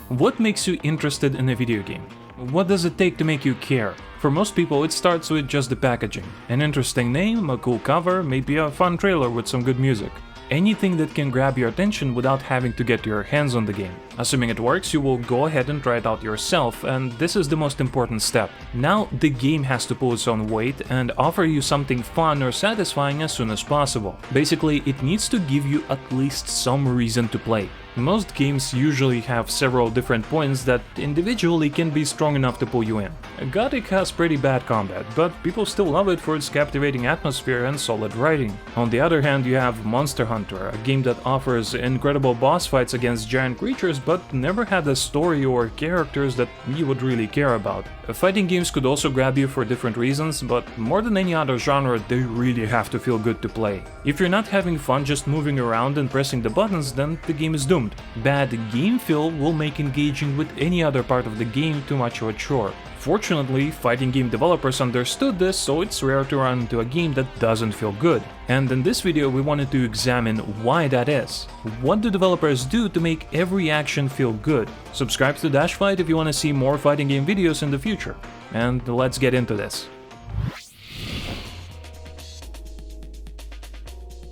What makes you interested in a video game? What does it take to make you care? For most people, it starts with just the packaging. An interesting name, a cool cover, maybe a fun trailer with some good music. Anything that can grab your attention without having to get your hands on the game. Assuming it works, you will go ahead and try it out yourself, and this is the most important step. Now the game has to pull its own weight and offer you something fun or satisfying as soon as possible. Basically, it needs to give you at least some reason to play. Most games usually have several different points that individually can be strong enough to pull you in. Gothic has pretty bad combat, but people still love it for its captivating atmosphere and solid writing. On the other hand, you have Monster Hunter, a game that offers incredible boss fights against giant creatures but never had a story or characters that you would really care about. Fighting games could also grab you for different reasons, but more than any other genre, they really have to feel good to play. If you're not having fun just moving around and pressing the buttons, then the game is doomed. Bad game feel will make engaging with any other part of the game too much of a chore. Fortunately, fighting game developers understood this, so it's rare to run into a game that doesn't feel good. And in this video we wanted to examine why that is. What do developers do to make every action feel good? Subscribe to DashFight if you want to see more fighting game videos in the future. And let's get into this.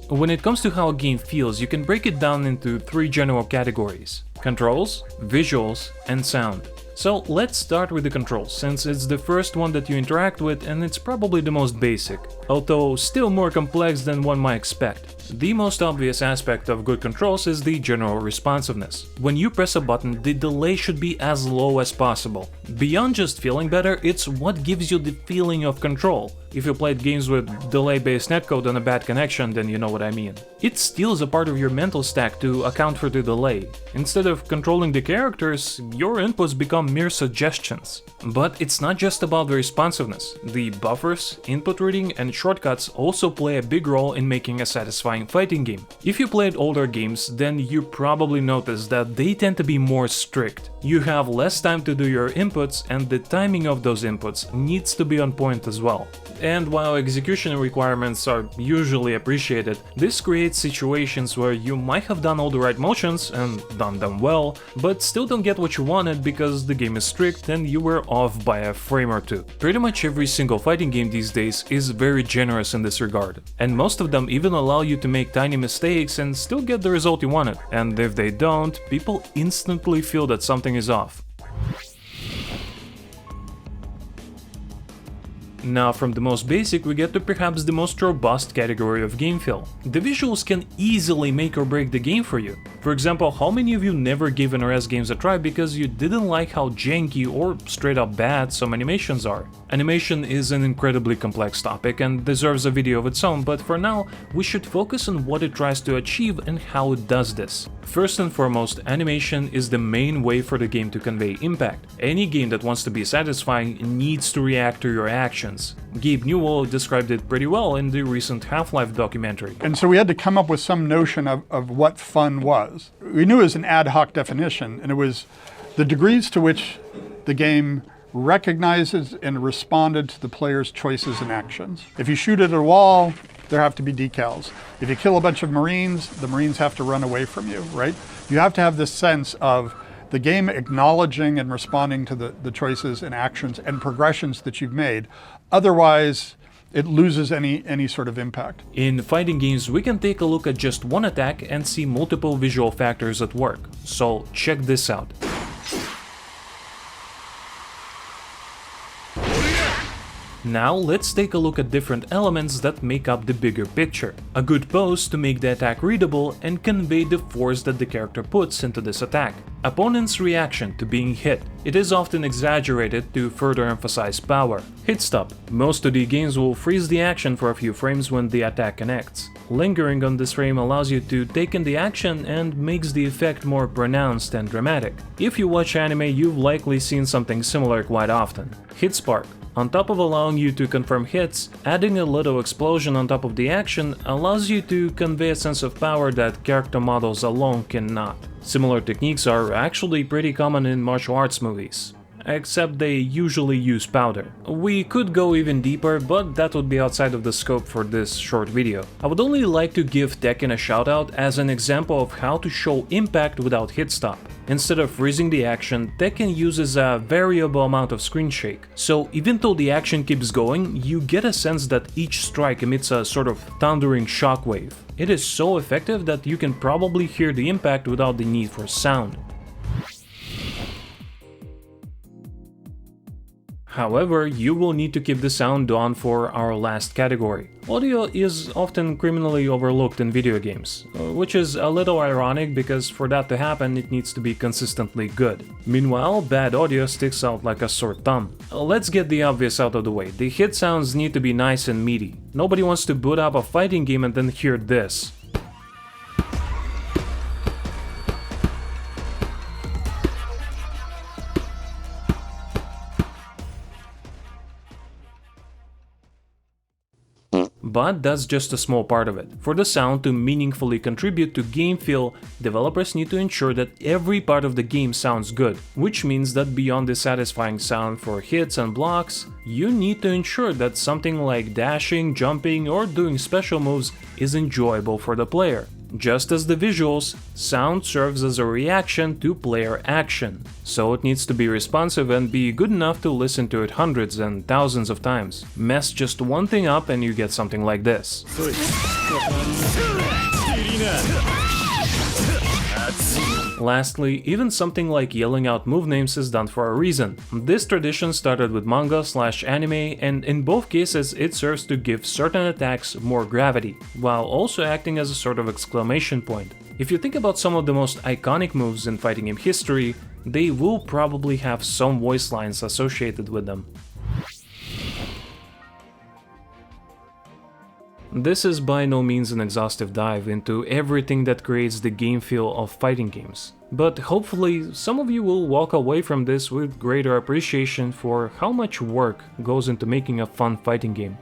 When it comes to how a game feels, you can break it down into three general categories: controls, visuals, and sound. So let's start with the controls, since it's the first one that you interact with and it's probably the most basic, although still more complex than one might expect. The most obvious aspect of good controls is the general responsiveness. When you press a button, the delay should be as low as possible. Beyond just feeling better, it's what gives you the feeling of control. If you played games with delay-based netcode and a bad connection, then you know what I mean. It steals a part of your mental stack to account for the delay. Instead of controlling the characters, your inputs become mere suggestions. But it's not just about the responsiveness. The buffers, input reading, and shortcuts also play a big role in making a satisfying fighting game. If you played older games, then you probably noticed that they tend to be more strict. You have less time to do your inputs, and the timing of those inputs needs to be on point as well. And while execution requirements are usually appreciated, this creates situations where you might have done all the right motions and done them well, but still don't get what you wanted because the game is strict and you were off by a frame or two. Pretty much every single fighting game these days is very generous in this regard, and most of them even allow you to make tiny mistakes and still get the result you wanted. And if they don't, people instantly feel that something is off. Now, from the most basic, we get to perhaps the most robust category of game feel. The visuals can easily make or break the game for you. For example, how many of you never gave NRS games a try because you didn't like how janky or straight up bad some animations are? Animation is an incredibly complex topic and deserves a video of its own, but for now, we should focus on what it tries to achieve and how it does this. First and foremost, animation is the main way for the game to convey impact. Any game that wants to be satisfying needs to react to your actions. Gabe Newell described it pretty well in the recent Half-Life documentary. And so we had to come up with some notion of what fun was. We knew it was an ad hoc definition, and it was the degrees to which the game recognizes and responded to the player's choices and actions. If you shoot at a wall, there have to be decals. If you kill a bunch of Marines, the Marines have to run away from you, right? You have to have this sense of the game acknowledging and responding to the choices and actions and progressions that you've made. Otherwise, it loses any sort of impact. In fighting games, we can take a look at just one attack and see multiple visual factors at work. So check this out. Now let's take a look at different elements that make up the bigger picture. A good pose to make the attack readable and convey the force that the character puts into this attack. Opponent's reaction to being hit. It is often exaggerated to further emphasize power. Hit stop. Most 2D games will freeze the action for a few frames when the attack connects. Lingering on this frame allows you to take in the action and makes the effect more pronounced and dramatic. If you watch anime, you've likely seen something similar quite often. Hit spark. On top of allowing you to confirm hits, adding a little explosion on top of the action allows you to convey a sense of power that character models alone cannot. Similar techniques are actually pretty common in martial arts movies. except they usually use powder. We could go even deeper, but that would be outside of the scope for this short video. I would only like to give Tekken a shout out as an example of how to show impact without hit stop. Instead of freezing the action, Tekken uses a variable amount of screen shake. So even though the action keeps going, you get a sense that each strike emits a sort of thundering shockwave. It is so effective that you can probably hear the impact without the need for sound. However, you will need to keep the sound on for our last category. Audio is often criminally overlooked in video games, which is a little ironic because for that to happen it needs to be consistently good. Meanwhile, bad audio sticks out like a sore thumb. Let's get the obvious out of the way. The hit sounds need to be nice and meaty. Nobody wants to boot up a fighting game and then hear this. But that's just a small part of it. For the sound to meaningfully contribute to game feel, developers need to ensure that every part of the game sounds good, which means that beyond the satisfying sound for hits and blocks, you need to ensure that something like dashing, jumping, or doing special moves is enjoyable for the player. Just as the visuals, sound serves as a reaction to player action, so it needs to be responsive and be good enough to listen to it hundreds and thousands of times. Mess just one thing up and you get something like this. Lastly, even something like yelling out move names is done for a reason. This tradition started with manga/anime, and in both cases it serves to give certain attacks more gravity, while also acting as a sort of exclamation point. If you think about some of the most iconic moves in fighting game history, they will probably have some voice lines associated with them. This is by no means an exhaustive dive into everything that creates the game feel of fighting games, but hopefully some of you will walk away from this with greater appreciation for how much work goes into making a fun fighting game.